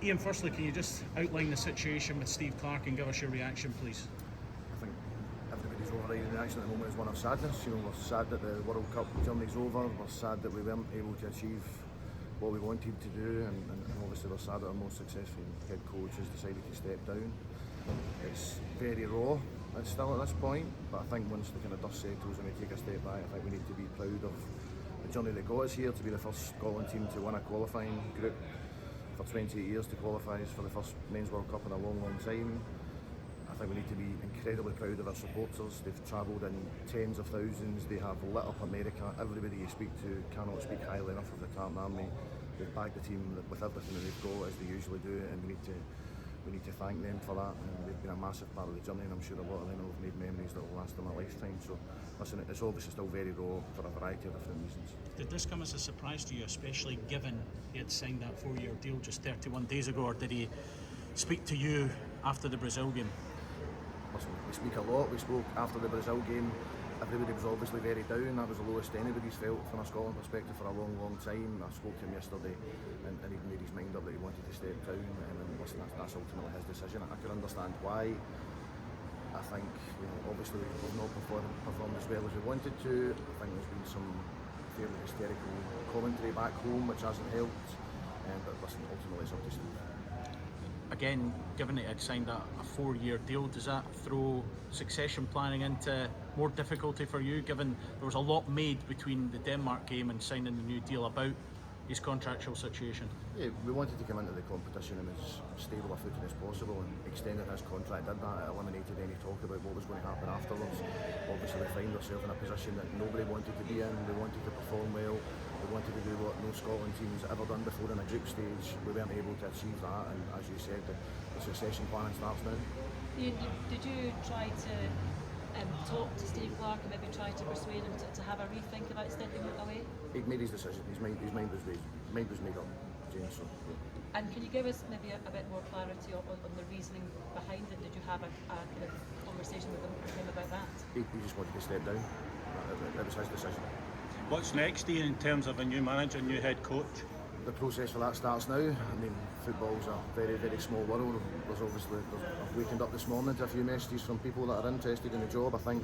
Ian, firstly, can you just outline the situation with Steve Clarke and give us your reaction, please? I think everybody's overriding reaction at the moment is one of sadness. We're sad that the World Cup journey's over. We're sad that we weren't able to achieve what we wanted to do, and obviously we're sad that our most successful head coach has decided to step down. It's very raw. It's still at this point, but I think once the kind of dust settles and we take a step back, I think we need to be proud of the journey that got us here, to be the first Scotland team to win a qualifying group for 28 years, to qualify for the first Men's World Cup in a long time. I think we need to be incredibly proud of our supporters. They've travelled in tens of thousands, they have lit up America. Everybody you speak to cannot speak highly enough of the Tartan Army. They've backed the team with everything that they've got, as they usually do, and we need to thank them for that. And they've been a massive part of the journey, and I'm sure a lot of them have made memories that will last them a lifetime. So listen, it's obviously still very raw for a variety of different reasons. Did this come as a surprise to you, especially given he had signed that 4-year deal just 31 days ago, or did he speak to you after the Brazil game? Listen, we speak a lot. We spoke after the Brazil game. Everybody was obviously very down. That was the lowest anybody's felt from a Scotland perspective for a long time. I spoke to him yesterday, and he'd made his mind up that he wanted to step down. And listen, that's ultimately his decision. I can understand why. I think, obviously we've not performed as well as we wanted to. I think there's been some fairly hysterical commentary back home, which hasn't helped. But listen, ultimately it's up to Steve. Again, given that he had signed a 4-year deal, does that throw succession planning into more difficulty for you, given there was a lot made between the Denmark game and signing the new deal about his contractual situation? Yeah, we wanted to come into the competition in as stable a footing as possible, and extending his contract did that. It eliminated any talk about what was going to happen afterwards. Obviously we find ourselves in a position that nobody wanted to be in. We wanted to perform well. We wanted to do what no Scotland team's ever done before in a group stage. We weren't able to achieve that, and as you said, the succession planning starts now. Did you try to talk to Steve Clarke and maybe try to persuade him to have a rethink about stepping away? He'd made his decision. His mind was made up, James. So, yeah. And can you give us maybe a bit more clarity on the reasoning behind it? Did you have a kind of conversation with him about that? He just wanted to step down. That was his decision. What's next, Ian, in terms of a new manager, new head coach? The process for that starts now. I mean, football's a very small world. I've wakened up this morning to a few messages from people that are interested in the job. I think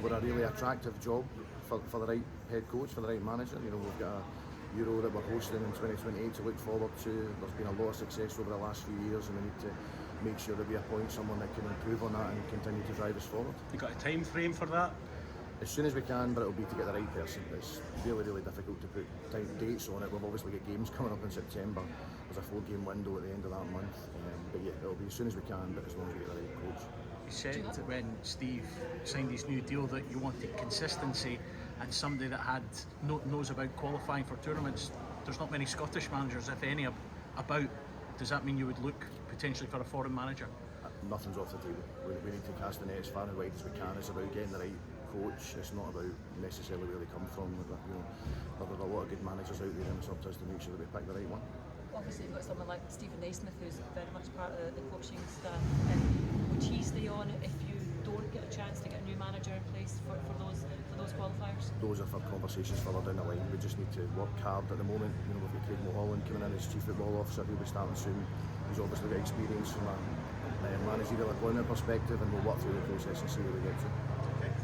we're a really attractive job for the right head coach, for the right manager. We've got a Euro that we're hosting in 2028 to look forward to. There's been a lot of success over the last few years, and we need to make sure that we appoint someone that can improve on that and continue to drive us forward. You got a time frame for that? As soon as we can, but it'll be to get the right person. It's really difficult to put dates on it. We've obviously got games coming up in September. There's a 4-game window at the end of that month. But yeah, it'll be as soon as we can, but as long as we get the right coach. You said when Steve signed his new deal that you wanted consistency and somebody that knows about qualifying for tournaments. There's not many Scottish managers, if any, about. Does that mean you would look potentially for a foreign manager? Nothing's off the table. We need to cast the net as far and wide as we can. It's about getting the right coach. It's not about necessarily where they come from. There are a lot of good managers out there, and it's up to us to make sure that we pick the right one. Obviously you've got someone like Stephen Naismith, who's very much part of the coaching staff. Would he stay on if you don't get a chance to get a new manager in place for those qualifiers? Those are for conversations further down the line. We just need to work hard at the moment. We've got Craig Mulholland coming in as Chief Football Officer. He'll be starting soon. He's obviously got experience from a managerial appointment perspective, and we'll work through the process and see where we get to.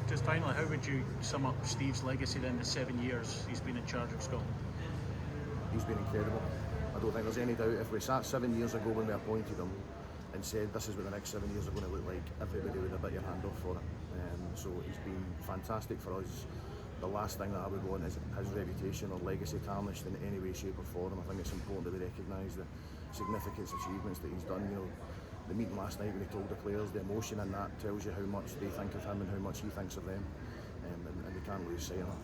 Just finally, how would you sum up Steve's legacy then, the 7 years he's been in charge of Scotland? He's been incredible. I don't think there's any doubt. If we sat 7 years ago when we appointed him and said this is what the next 7 years are going to look like, everybody would have bit your hand off for it. So he's been fantastic for us. The last thing that I would want is his reputation or legacy tarnished in any way, shape or form. I think it's important that we recognise the significant achievements that he's done. The meeting last night when he told the players, the emotion in that tells you how much they think of him and how much he thinks of them, and we can't lose sight of that.